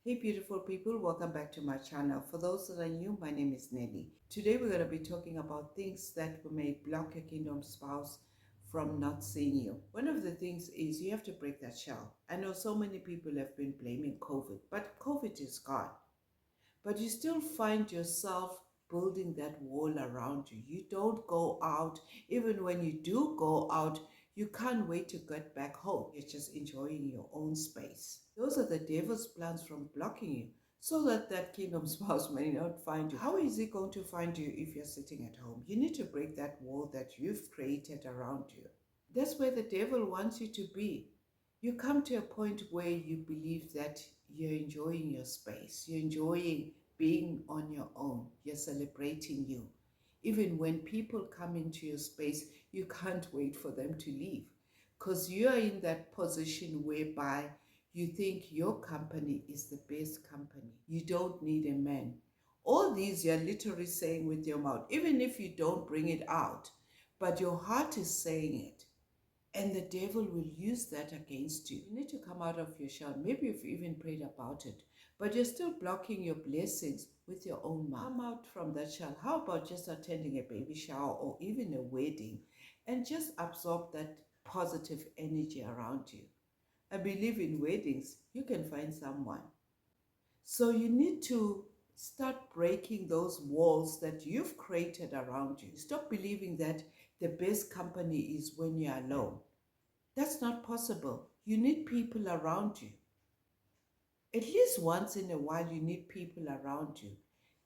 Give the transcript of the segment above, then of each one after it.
Hey beautiful people, welcome back to my channel. For those that are new, my name is Nelly. Today we're going to be talking about things that may block your kingdom spouse from not seeing you. One of the things is you have to break that shell. I know so many people have been blaming COVID, but COVID is gone. But you still find yourself building that wall around you. You don't go out. Even when you do go out, you can't wait to get back home. You're just enjoying your own space. Those are the devil's plans from blocking you so that that kingdom spouse may not find you. How is he going to find you if you're sitting at home? You need to break that wall that you've created around you. That's where the devil wants you to be. You come to a point where you believe that you're enjoying your space, you're enjoying being on your own, you're celebrating you. Even when people come into your space, you can't wait for them to leave because you're in that position whereby you think your company is the best company. You don't need a man. All these you're literally saying with your mouth, even if you don't bring it out, but your heart is saying it. And the devil will use that against you. You need to come out of your shell. Maybe you've even prayed about it, but you're still blocking your blessings with your own mouth. Come out from that shell. How about just attending a baby shower or even a wedding and just absorb that positive energy around you? I believe in weddings, you can find someone. So you need to start breaking those walls that you've created around you. Stop believing that the best company is when you're alone. That's not possible. You need people around you. At least once in a while, you need people around you.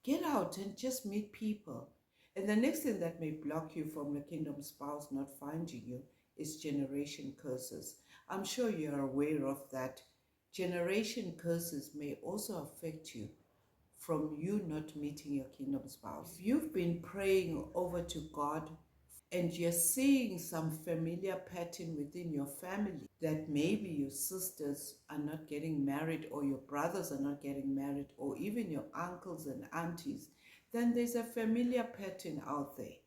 Get out and just meet people. And the next thing that may block you from the kingdom spouse not finding you is generation curses. I'm sure you're aware of that. Generation curses may also affect you from you not meeting your kingdom spouse. If you've been praying over to God and you're seeing some familiar pattern within your family, that maybe your sisters are not getting married or your brothers are not getting married or even your uncles and aunties, then there's a familiar pattern out there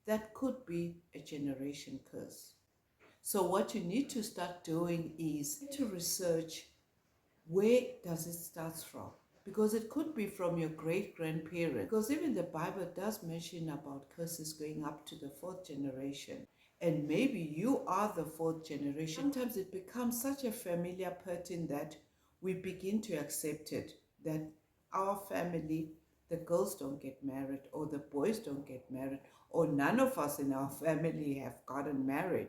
that could be a generation curse. So what you need to start doing is to research, where does it start from? Because it could be from your great-grandparents. Because even the Bible does mention about curses going up to the fourth generation. And maybe you are the fourth generation. Sometimes it becomes such a familiar pattern that we begin to accept it. That our family, the girls don't get married or the boys don't get married or none of us in our family have gotten married.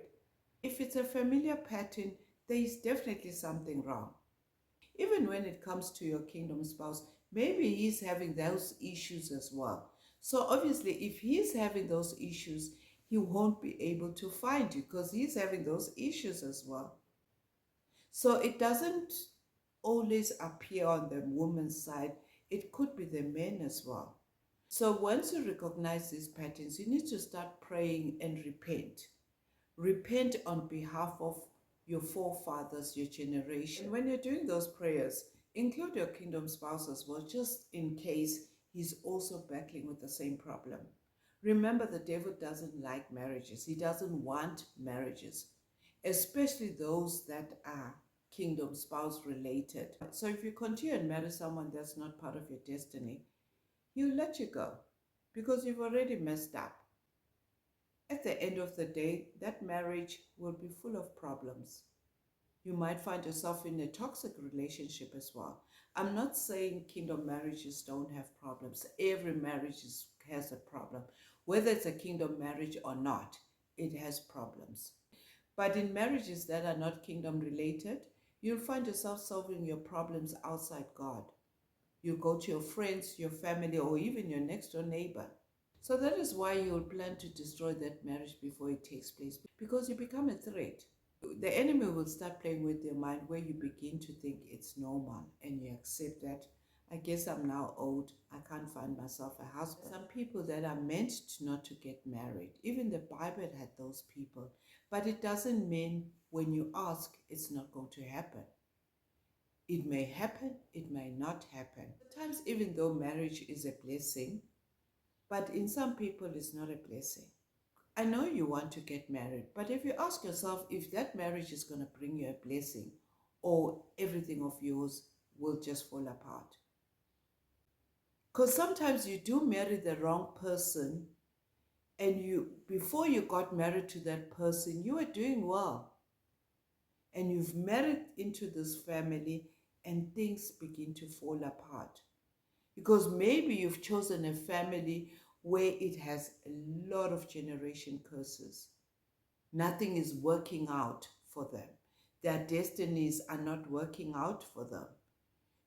If it's a familiar pattern, there is definitely something wrong. Even when it comes to your kingdom spouse, maybe he's having those issues as well. So obviously, if he's having those issues, he won't be able to find you because he's having those issues as well. So it doesn't always appear on the woman's side. It could be the men as well. So once you recognize these patterns, you need to start praying and repent. Repent on behalf of your forefathers, your generation. And when you're doing those prayers, include your kingdom spouse as well, just in case he's also battling with the same problem. Remember, the devil doesn't like marriages. He doesn't want marriages, especially those that are kingdom spouse related. So if you continue and marry someone that's not part of your destiny, he'll let you go because you've already messed up. At the end of the day, that marriage will be full of problems. You might find yourself in a toxic relationship as well. I'm not saying kingdom marriages don't have problems. Every marriage has a problem. Whether it's a kingdom marriage or not, it has problems. But in marriages that are not kingdom related, you'll find yourself solving your problems outside God. You go to your friends, your family, or even your next door neighbor. So that is why you'll plan to destroy that marriage before it takes place, because you become a threat. The enemy will start playing with your mind where you begin to think it's normal and you accept that, I guess I'm now old, I can't find myself a husband. Some people that are meant not to get married, even the Bible had those people, but it doesn't mean when you ask it's not going to happen. It may happen, it may not happen. Sometimes even though marriage is a blessing, but in some people it's not a blessing. I know you want to get married, but if you ask yourself if that marriage is going to bring you a blessing or everything of yours will just fall apart. Because sometimes you do marry the wrong person, and before you got married to that person, you were doing well. And you've married into this family and things begin to fall apart. Because maybe you've chosen a family where it has a lot of generation curses. Nothing is working out for them. Their destinies are not working out for them.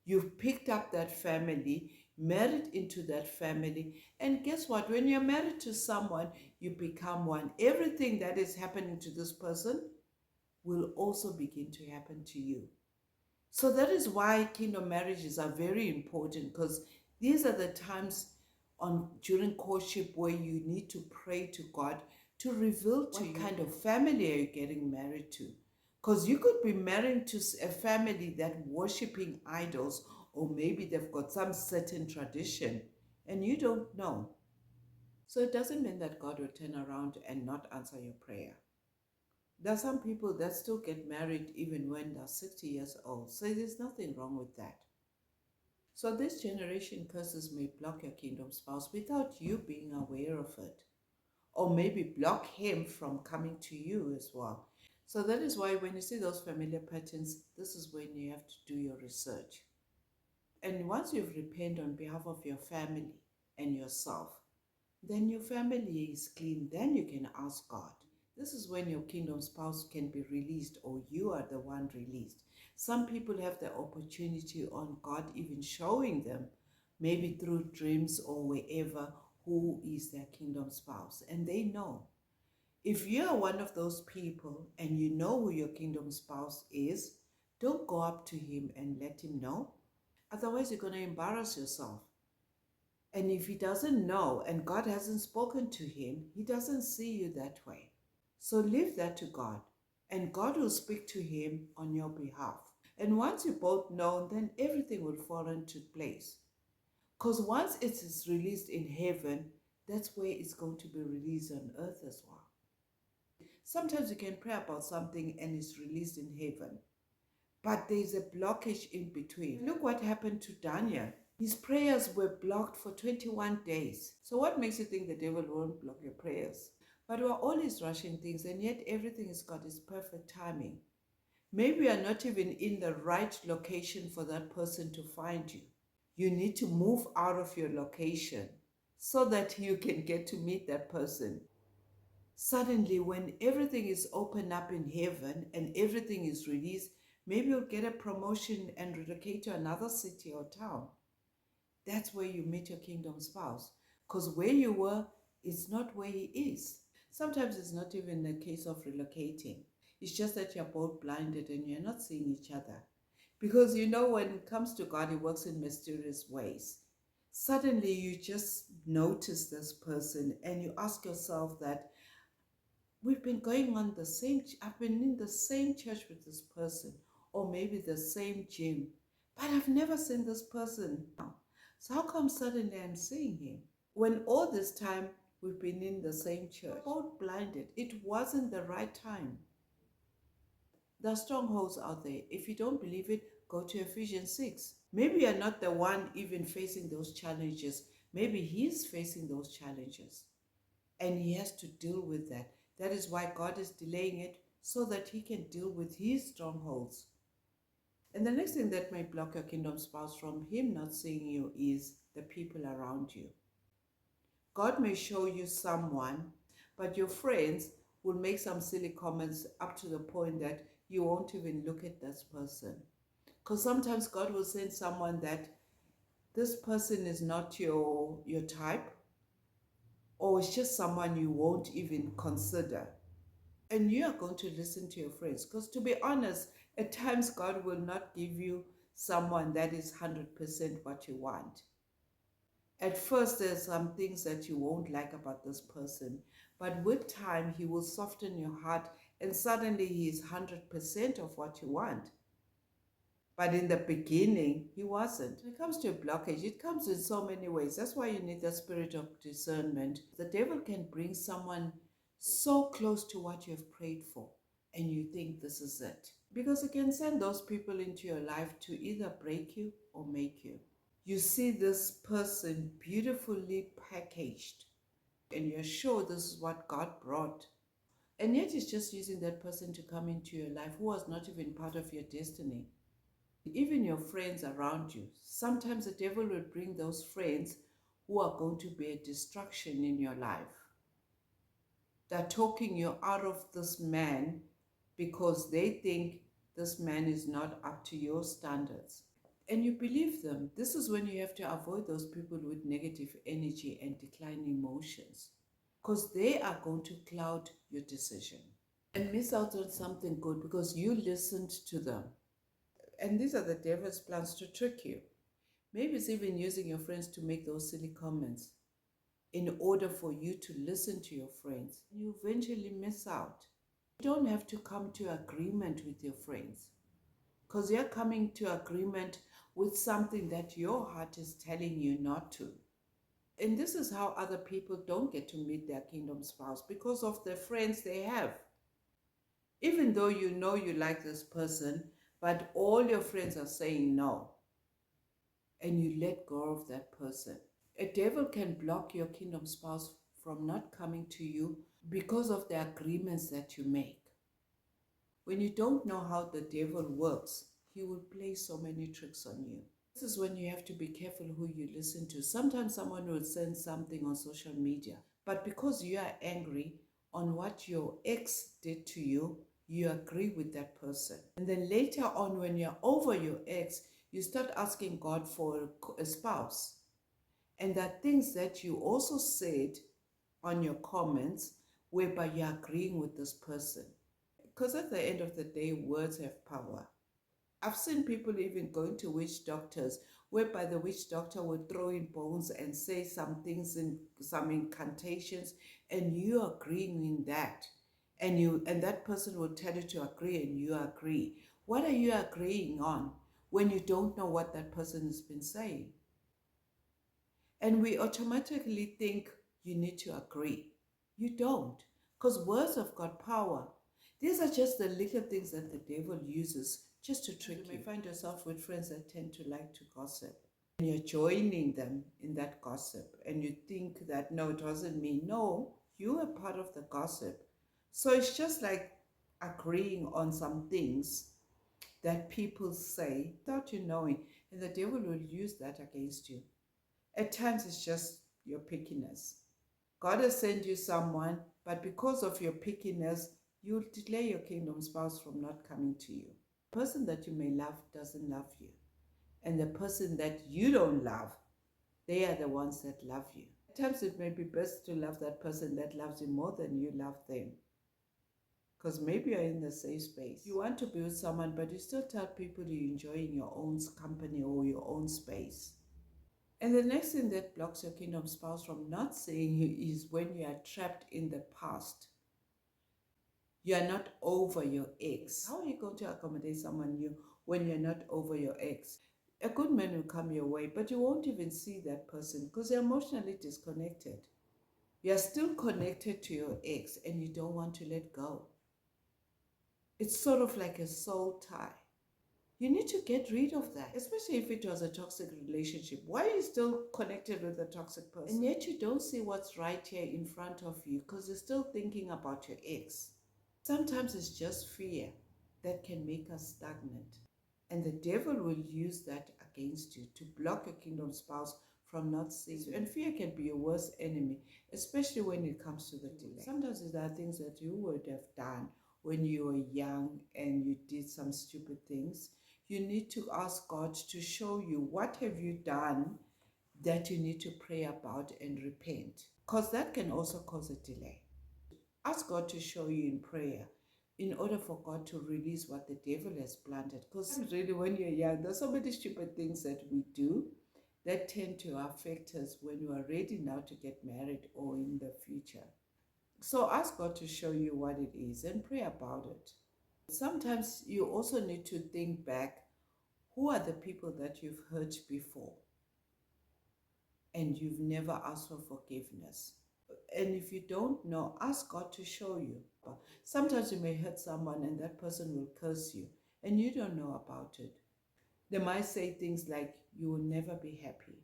You've picked up that family, married into that family, and guess what? When you're married to someone, you become one. Everything that is happening to this person will also begin to happen to you. So that is why kingdom marriages are very important, because these are the times during courtship where you need to pray to God to reveal to you what kind of family are you getting married to. Because you could be married to a family that worshiping idols, or maybe they've got some certain tradition and you don't know. So it doesn't mean that God will turn around and not answer your prayer. There are some people that still get married even when they're 60 years old. So there's nothing wrong with that. So this generation curses may block your kingdom spouse without you being aware of it. Or maybe block him from coming to you as well. So that is why when you see those familiar patterns, this is when you have to do your research. And once you've repented on behalf of your family and yourself, then your family is clean. Then you can ask God. This is when your kingdom spouse can be released, or you are the one released. Some people have the opportunity on God even showing them, maybe through dreams or wherever, who is their kingdom spouse. And they know. If you are one of those people and you know who your kingdom spouse is, don't go up to him and let him know. Otherwise, you're going to embarrass yourself. And if he doesn't know and God hasn't spoken to him, he doesn't see you that way. So leave that to God, and God will speak to him on your behalf. And once you both know, then everything will fall into place. Because once it is released in heaven, that's where it's going to be released on earth as well. Sometimes you can pray about something and it's released in heaven, but there's a blockage in between. Look what happened to Daniel. His prayers were blocked for 21 days. So what makes you think the devil won't block your prayers? But we're always rushing things, and yet everything has got its perfect timing. Maybe you're not even in the right location for that person to find you. You need to move out of your location so that you can get to meet that person. Suddenly, when everything is opened up in heaven and everything is released, maybe you'll get a promotion and relocate to another city or town. That's where you meet your kingdom spouse. Because where you were is not where he is. Sometimes it's not even a case of relocating. It's just that you're both blinded and you're not seeing each other. Because you know, when it comes to God, he works in mysterious ways. Suddenly you just notice this person and you ask yourself that, I've been in the same church with this person, or maybe the same gym, but I've never seen this person now. So how come suddenly I'm seeing him? When all this time we've been in the same church, both blinded. It wasn't the right time. There are strongholds out there. If you don't believe it, go to Ephesians 6. Maybe you're not the one even facing those challenges. Maybe he's facing those challenges, and he has to deal with that. That is why God is delaying it, so that he can deal with his strongholds. And the next thing that may block your kingdom spouse from him not seeing you is the people around you. God may show you someone, but your friends will make some silly comments up to the point that you won't even look at this person. Because sometimes God will send someone that this person is not your type, or it's just someone you won't even consider. And you are going to listen to your friends. Because to be honest, at times God will not give you someone that is 100% what you want. At first, there's some things that you won't like about this person, but with time, he will soften your heart, and suddenly he is 100% of what you want. But in the beginning, he wasn't. When it comes to a blockage, it comes in so many ways. That's why you need the spirit of discernment. The devil can bring someone so close to what you have prayed for, and you think this is it. Because it can send those people into your life to either break you or make you. You see this person beautifully packaged, and you're sure this is what God brought. And yet it's just using that person to come into your life who was not even part of your destiny. Even your friends around you. Sometimes the devil will bring those friends who are going to be a distraction in your life. They're talking you out of this man because they think this man is not up to your standards. And you believe them. This is when you have to avoid those people with negative energy and declining emotions, because they are going to cloud your decision and miss out on something good because you listened to them. And these are the devil's plans to trick you. Maybe it's even using your friends to make those silly comments in order for you to listen to your friends. You eventually miss out. You don't have to come to agreement with your friends, because you're coming to agreement with something that your heart is telling you not to. And this is how other people don't get to meet their kingdom spouse, because of the friends they have. Even though you know you like this person, but all your friends are saying no, and you let go of that person. A devil can block your kingdom spouse from not coming to you because of the agreements that you make. When you don't know how the devil works, he will play so many tricks on you. This is when you have to be careful who you listen to. Sometimes someone will send something on social media, but because you are angry on what your ex did to you, you agree with that person. And then later on, when you're over your ex, you start asking God for a spouse. And there are things that you also said on your comments whereby you're agreeing with this person. Because at the end of the day, words have power. I've seen people even going to witch doctors, whereby the witch doctor will throw in bones and say some things in some incantations, and you agreeing in that. And that person will tell you to agree, and you agree. What are you agreeing on when you don't know what that person has been saying? And we automatically think you need to agree. You don't, because words have got power. These are just the little things that the devil uses just to trick you. You may find yourself with friends that tend to like to gossip, and you're joining them in that gossip, and you think that, no, it wasn't me. No, you are part of the gossip. So it's just like agreeing on some things that people say without you knowing, and the devil will use that against you. At times it's just your pickiness. God has sent you someone, but because of your pickiness, you'll delay your kingdom spouse from not coming to you. The person that you may love doesn't love you. And the person that you don't love, they are the ones that love you. At times it may be best to love that person that loves you more than you love them. Because maybe you're in the safe space. You want to be with someone, but you still tell people you're enjoying your own company or your own space. And the next thing that blocks your kingdom spouse from not seeing you is when you are trapped in the past. You are not over your ex. How are you going to accommodate someone new when you're not over your ex? A good man will come your way, but you won't even see that person because you're emotionally disconnected. You're still connected to your ex and you don't want to let go. It's sort of like a soul tie. You need to get rid of that, especially if it was a toxic relationship. Why are you still connected with a toxic person? And yet you don't see what's right here in front of you because you're still thinking about your ex. Sometimes it's just fear that can make us stagnant. And the devil will use that against you to block a kingdom spouse from not seeing you. And fear can be your worst enemy, especially when it comes to the delay. Sometimes there are things that you would have done when you were young and you did some stupid things. You need to ask God to show you what have you done that you need to pray about and repent, because that can also cause a delay. Ask God to show you in prayer in order for God to release what the devil has planted. Because really, when you're young, there's so many stupid things that we do that tend to affect us when we are ready now to get married or in the future. So ask God to show you what it is and pray about it. Sometimes you also need to think back, who are the people that you've hurt before and you've never asked for forgiveness? And if you don't know, ask God to show you. Sometimes you may hurt someone and that person will curse you. and you don't know about it. They might say things like, you will never be happy.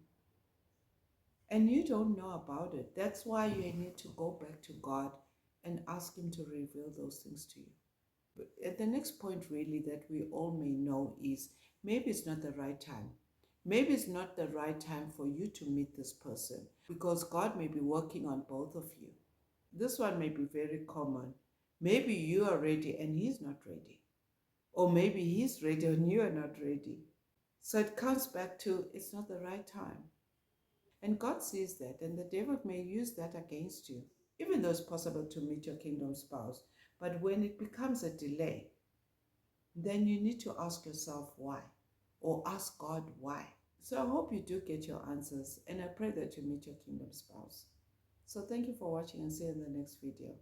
And you don't know about it. That's why you need to go back to God and ask Him to reveal those things to you. But at the next point, really, that we all may know is maybe it's not the right time. Maybe it's not the right time for you to meet this person because God may be working on both of you. This one may be very common. Maybe you are ready and he's not ready. Or maybe he's ready and you are not ready. So it comes back to it's not the right time. And God sees that, and the devil may use that against you, even though it's possible to meet your kingdom spouse. But when it becomes a delay, then you need to ask yourself why, or ask God why. So I hope you do get your answers, and I pray that you meet your kingdom spouse. So thank you for watching, and see you in the next video.